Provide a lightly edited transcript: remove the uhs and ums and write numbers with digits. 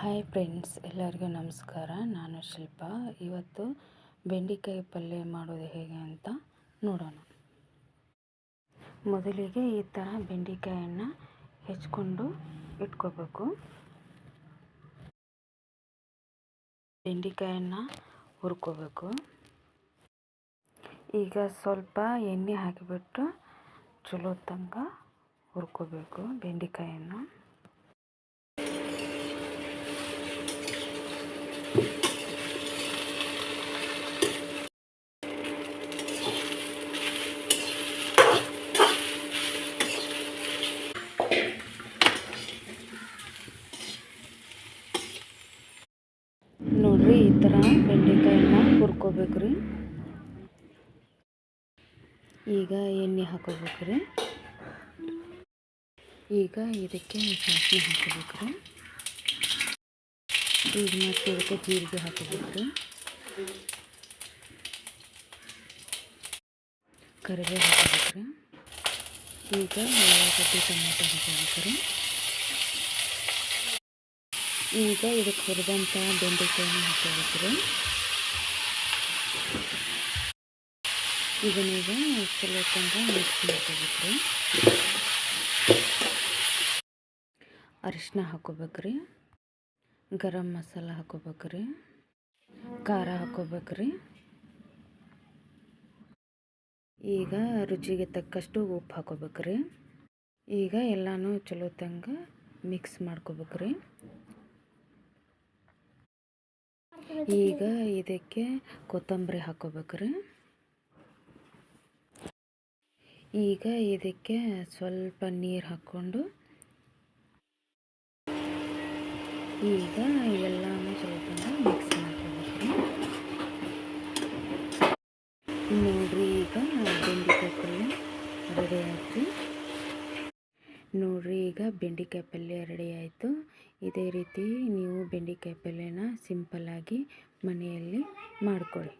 Hi friends, ಎಲ್ಲರಿಗೂ ನಮಸ್ಕಾರ. ನಾನು ಶಿಲ್ಪಾ. ಇವತ್ತು ಬೆಂಡೆಕಾಯಿ ಪಲ್ಯ ಮಾಡೋದು ಹೇಗೆ ಅಂತ ನೋಡೋಣ. ಮೊದಲಿಗೆ ಈ ಥರ ಬೆಂಡೆಕಾಯನ್ನು ಹೆಚ್ಕೊಂಡು ಇಟ್ಕೋಬೇಕು. ಬೆಂಡೆಕಾಯನ್ನು ಹುರ್ಕೋಬೇಕು. ಈಗ ಸ್ವಲ್ಪ ಎಣ್ಣೆ ಹಾಕಿಬಿಟ್ಟು ಚಲೋ ತನಕ ಹುರ್ಕೋಬೇಕು ಬೆಂಡೆಕಾಯನ್ನು. ನೋಡ್ರಿ, ಈ ಥರ ಬೆಂಡೆಕಾಯನ್ನ ಹುರ್ಕೋಬೇಕ್ರಿ. ಈಗ ಎಣ್ಣೆ ಹಾಕೋಬೇಕ್ರಿ. ಈಗ ಇದಕ್ಕೆ ಸಾಸಿವೆ ಹಾಕೋಬೇಕ್ರಿ. ಈಗ ಮತ್ತೆ ಇದಕ್ಕೆ ಜೀರಿಗೆ ಹಾಕೋಬೇಕ್ರಿ. ಕರಿಬೇವು ಹಾಕೋಬೇಕ್ರಿ. ಈಗ ಉಳ್ಳಾಗಡ್ಡಿ ಟೊಮೆಟೊ ಹಾಕೋಬೇಕ್ರಿ. ಈಗ ಇದಕ್ಕೆ ಹುರಿದಂಥ ಬೆಂಡೆಕಾಯನ್ನು ಹಾಕೋಬೇಕ್ರಿ. ಇದನ್ನೀಗ ಚಲೋ ತನಕ ಮಿಕ್ಸ್ ಮಾಡ್ಕೋಬೇಕ್ರಿ. ಅರಿಶಿನ ಹಾಕೋಬೇಕ್ರಿ. ಗರಂ ಮಸಾಲ ಹಾಕೋಬೇಕ್ರಿ. ಖಾರ ಹಾಕೋಬೇಕ್ರಿ. ಈಗ ರುಚಿಗೆ ತಕ್ಕಷ್ಟು ಉಪ್ಪು ಹಾಕೋಬೇಕ್ರಿ. ಈಗ ಎಲ್ಲನೂ ಚಲೋ ತನಕ ಮಿಕ್ಸ್ ಮಾಡ್ಕೋಬೇಕ್ರಿ. ಈಗ ಇದಕ್ಕೆ ಕೊತ್ತಂಬರಿ ಹಾಕೋಬೇಕ್ರಿ. ಈಗ ಇದಕ್ಕೆ ಸ್ವಲ್ಪ ನೀರು ಹಾಕ್ಕೊಂಡು ಈಗ ಎಲ್ಲನೂ ಸ್ವಲ್ಪ ಮಿಕ್ಸ್ ಮಾಡ್ಕೋಬೇಕ್ರಿ. ನೋಡ್ರಿ, ಈಗ ಬೆಂಡೆಕಾಯಿ ಪಲ್ಯ ರೆಡಿ ಆಯ್ತು. ನೋಡ್ರಿ, ಈಗ ಬೆಂಡೆಕಾಯಿ ಪಲ್ಯ ರೆಡಿ ಆಯಿತು. ಇದೇ ರೀತಿ ನೀವು ಬೆಂಡೆಕಾಯಿ ಪಲ್ಯನ ಸಿಂಪಲ್ಲಾಗಿ ಮನೆಯಲ್ಲಿ ಮಾಡ್ಕೊಳ್ಳಿ.